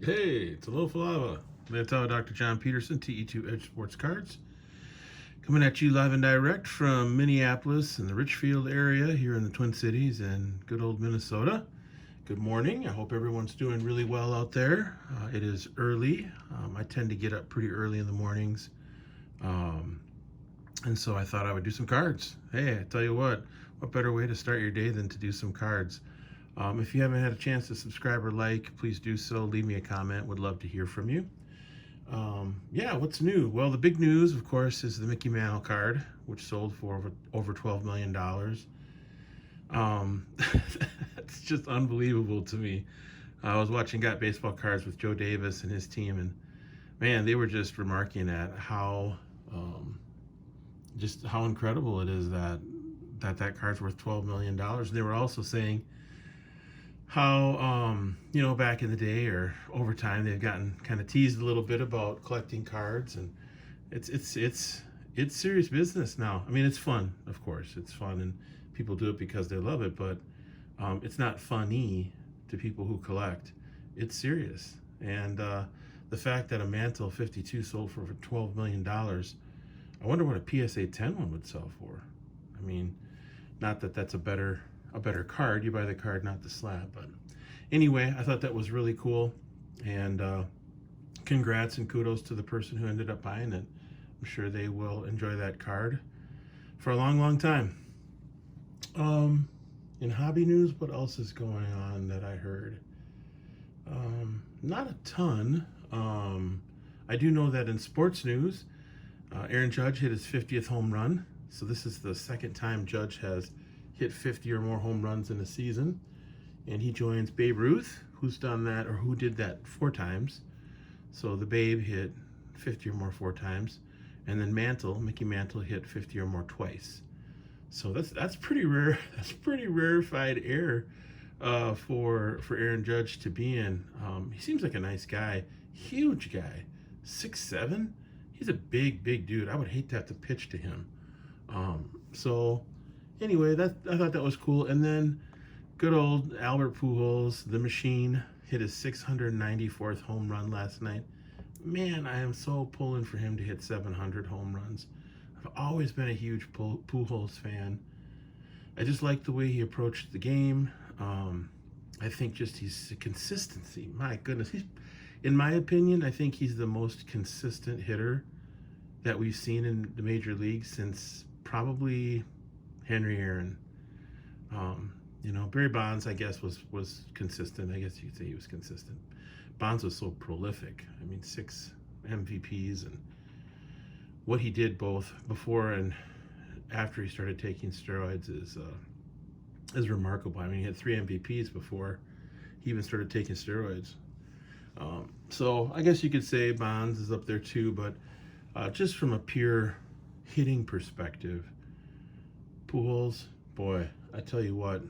Hey, it's Alofa Lava. Mantle, Dr. John Peterson, TE2 Edge Sports Cards. Coming at you live and direct from Minneapolis and the Richfield area here in the Twin Cities and good old Minnesota. Good morning. I hope everyone's doing really well out there. It is early. I tend to get up pretty early in the mornings. And so I thought I would do some cards. Hey, I tell you what better way to start your day than to do some cards? If you haven't had a chance to subscribe or like, please do so. Leave me a comment. Would love to hear from you. Yeah, what's new? Well, the big news, of course, is the Mickey Mantle card, which sold for over $12 million. It's just unbelievable to me. I was watching Got Baseball Cards with Joe Davis and his team, and man, they were just remarking at how just how incredible it is that card's worth $12 million. And they were also saying how back in the day or over time they've gotten kind of teased a little bit about collecting cards, and it's serious business now. I mean, it's fun, of course. It's fun, and people do it because they love it, but it's not funny to people who collect. It's serious. And the fact that a Mantle 52 sold for $12 million, I wonder what a PSA 10 one would sell for. I mean, not that that's a better card. You buy the card, not the slab. But anyway, I thought that was really cool. And congrats and kudos to the person who ended up buying it. I'm sure they will enjoy that card for a long, long time. In hobby news, what else is going on that I heard? Not a ton. I do know that in sports news, Aaron Judge hit his 50th home run. So this is the second time Judge has hit 50 or more home runs in a season. And he joins Babe Ruth, who's done that, or who did that 4 times. So the Babe hit 50 or more 4 times. And then Mickey Mantle hit 50 or more twice. So that's pretty rare. That's pretty rarefied air for Aaron Judge to be in. He seems like a nice guy, huge guy, 6'7". He's a big dude. I would hate to have to pitch to him. So anyway, I thought that was cool. And then good old Albert Pujols, the machine, hit his 694th home run last night. Man, I am so pulling for him to hit 700 home runs. I've always been a huge Pujols fan. I just like the way he approached the game. I think just his consistency. My goodness, in my opinion, I think he's the most consistent hitter that we've seen in the major leagues since probably Henry Aaron. Barry Bonds, I guess, was consistent. I guess you could say he was consistent. Bonds was so prolific. I mean, 6 MVPs, and what he did both before and after he started taking steroids is remarkable. I mean, he had 3 MVPs before he even started taking steroids. So I guess you could say Bonds is up there too, but just from a pure hitting perspective, Pujols, boy, I tell you what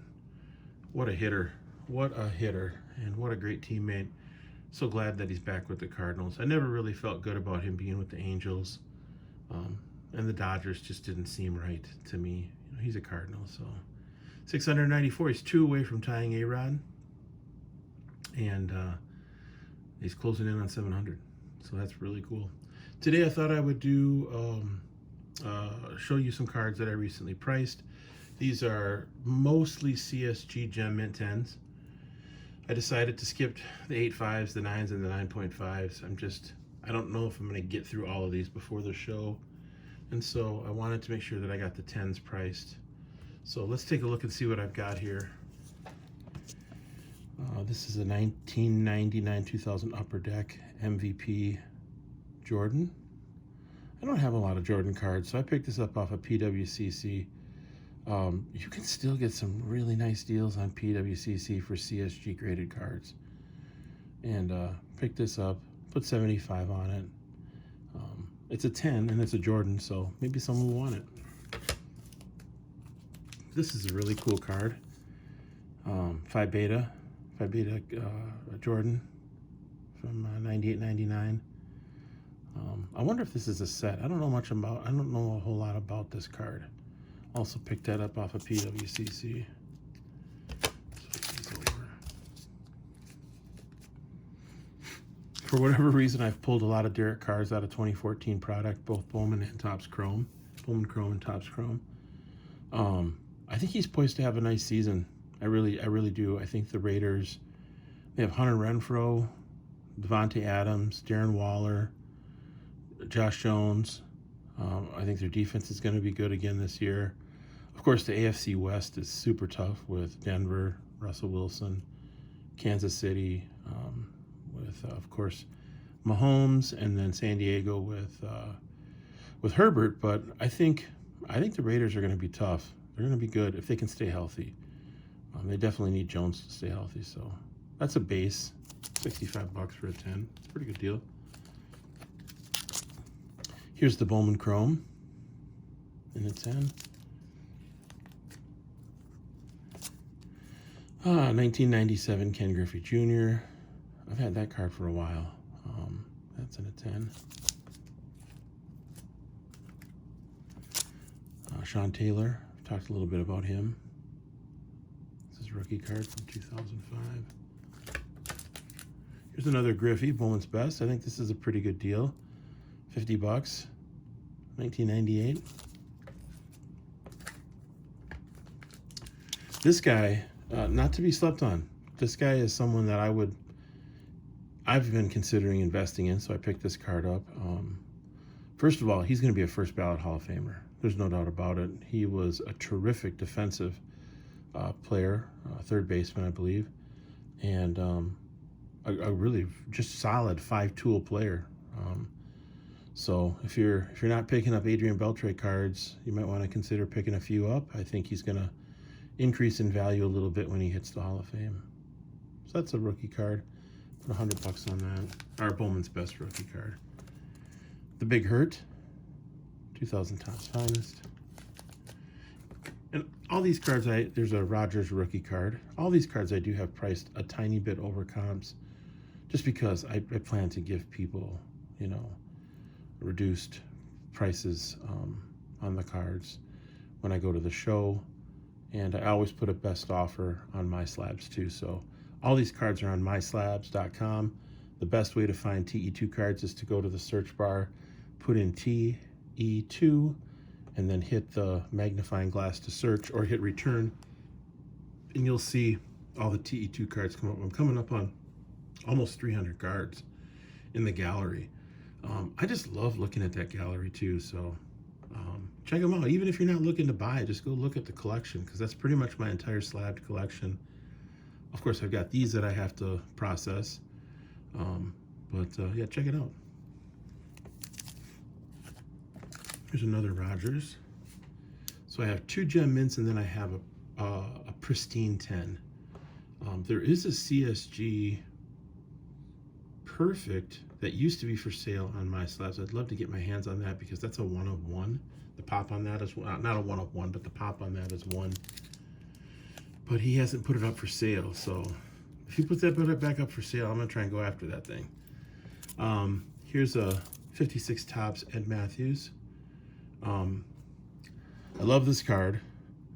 a hitter, and what a great teammate. So glad that he's back with the Cardinals. I never really felt good about him being with the Angels, and the Dodgers just didn't seem right to me. He's a Cardinal, so 694. He's 2 away from tying A-Rod, and he's closing in on 700. So that's really cool. Today I thought I would do show you some cards that I recently priced. These are mostly CSG Gem Mint 10s. I decided to skip the 8.5s, the 9s, and the 9.5s. I don't know if I'm going to get through all of these before the show. And so I wanted to make sure that I got the 10s priced. So let's take a look and see what I've got here. This is a 1999-2000 Upper Deck MVP Jordan. I don't have a lot of Jordan cards, so I picked this up off of PWCC. You can still get some really nice deals on PWCC for CSG graded cards. And picked this up, put 75 on it. It's a 10 and it's a Jordan, so maybe someone will want it. This is a really cool card. Phi Beta Jordan from 98-99. I wonder if this is a set. I don't know a whole lot about this card. Also picked that up off of PWCC. For whatever reason, I've pulled a lot of Derek cards out of 2014 product, both Bowman and Topps Chrome. Bowman Chrome and Topps Chrome. I think he's poised to have a nice season. I really do. I think the Raiders, they have Hunter Renfrow, Devontae Adams, Darren Waller, Josh Jones. I think their defense is going to be good again this year. Of course, the AFC West is super tough with Denver, Russell Wilson, Kansas City, with of course Mahomes, and then San Diego with Herbert. But I think the Raiders are going to be tough. They're going to be good if they can stay healthy. They definitely need Jones to stay healthy. So that's a base, $65 for a 10. Pretty good deal. Here's the Bowman Chrome in a 10. 1997 Ken Griffey Jr. I've had that card for a while. That's in a 10. Sean Taylor. I've talked a little bit about him. This is a rookie card from 2005. Here's another Griffey, Bowman's Best. I think this is a pretty good deal. $50, 1998. This guy, not to be slept on. This guy is someone that I've been considering investing in, so I picked this card up. First of all, he's going to be a first ballot Hall of Famer. There's no doubt about it. He was a terrific defensive player, third baseman, I believe, and a really just solid five-tool player. So if you're not picking up Adrian Beltre cards, you might want to consider picking a few up. I think he's going to increase in value a little bit when he hits the Hall of Fame. So that's a rookie card. Put $100 on that. Our Bowman's Best rookie card. The Big Hurt, 2000 Topps Finest. And all these cards, there's a Rogers rookie card. All these cards I do have priced a tiny bit over comps, just because I plan to give people, reduced prices on the cards when I go to the show. And I always put a best offer on my slabs too. So all these cards are on myslabs.com. The best way to find TE2 cards is to go to the search bar, put in TE2, and then hit the magnifying glass to search, or hit return, and you'll see all the TE2 cards come up. I'm coming up on almost 300 cards in the gallery. I just love looking at that gallery too. So check them out. Even if you're not looking to buy, just go look at the collection, because that's pretty much my entire slabbed collection. Of course, I've got these that I have to process, yeah, check it out. Here's another Rogers. So I have 2 gem mints, and then I have a pristine 10. There is a CSG Perfect that used to be for sale on my slabs. I'd love to get my hands on that, because that's a 1 of 1. The pop on that is not a 1 of 1, but the pop on that is 1. But he hasn't put it up for sale. So if he puts that back up for sale, I'm gonna try and go after that thing. Here's a 56 Topps Ed Matthews. I love this card.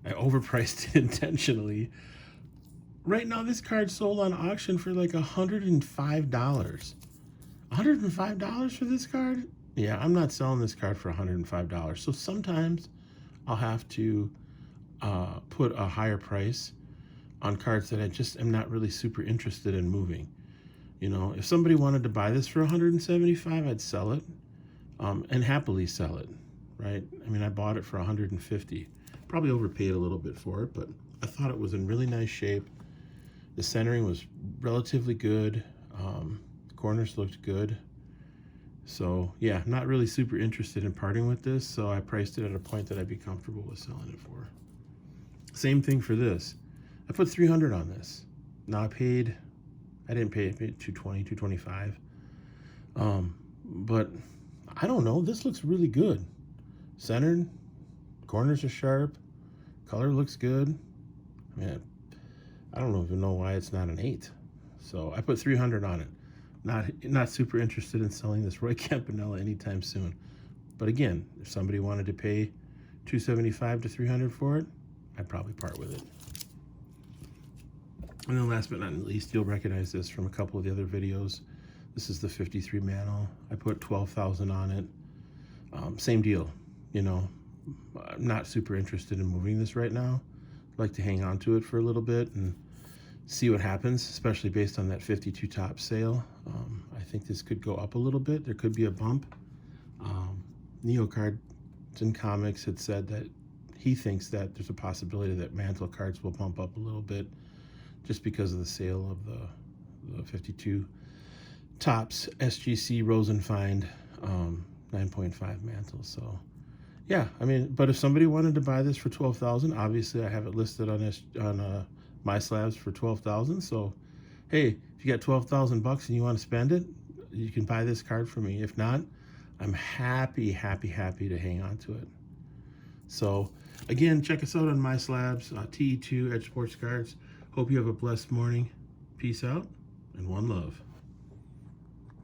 I overpriced it intentionally. Right now, this card sold on auction for like $105. $105 for this card? Yeah, I'm not selling this card for $105. So sometimes I'll have to put a higher price on cards that I just am not really super interested in moving. If somebody wanted to buy this for $175, I'd sell it, and happily sell it, right? I mean, I bought it for $150. Probably overpaid a little bit for it, but I thought it was in really nice shape. The centering was relatively good. Corners looked good. So yeah, not really super interested in parting with this, so I priced it at a point that I'd be comfortable with selling it for. Same thing for this. I put $300 on this. Now I paid $220, $225. But I don't know, this looks really good. Centered, corners are sharp, color looks good. I mean, I don't even know why it's not an 8. So I put $300 on it. Not super interested in selling this Roy Campanella anytime soon. But again, if somebody wanted to pay $275 to $300 for it, I'd probably part with it. And then last but not least, you'll recognize this from a couple of the other videos. This is the 53 Mantle. I put 12,000 on it. Same deal, you know. I'm not super interested in moving this right now. I'd like to hang on to it for a little bit and see what happens, especially based on that 52 top sale. I think this could go up a little bit. There could be a bump. Neo Cards and Comics had said that he thinks that there's a possibility that Mantle cards will bump up a little bit just because of the sale of the 52 tops SGC Rosenfind 9.5 Mantle. So yeah, I mean, but if somebody wanted to buy this for 12,000, obviously I have it listed on my Slabs for 12,000. So hey, if you got 12,000 bucks and you want to spend it, you can buy this card for me. If not, I'm happy to hang on to it. So again, check us out on my Slabs, TE2 Edge Sports Cards. Hope you have a blessed morning. Peace out and one love.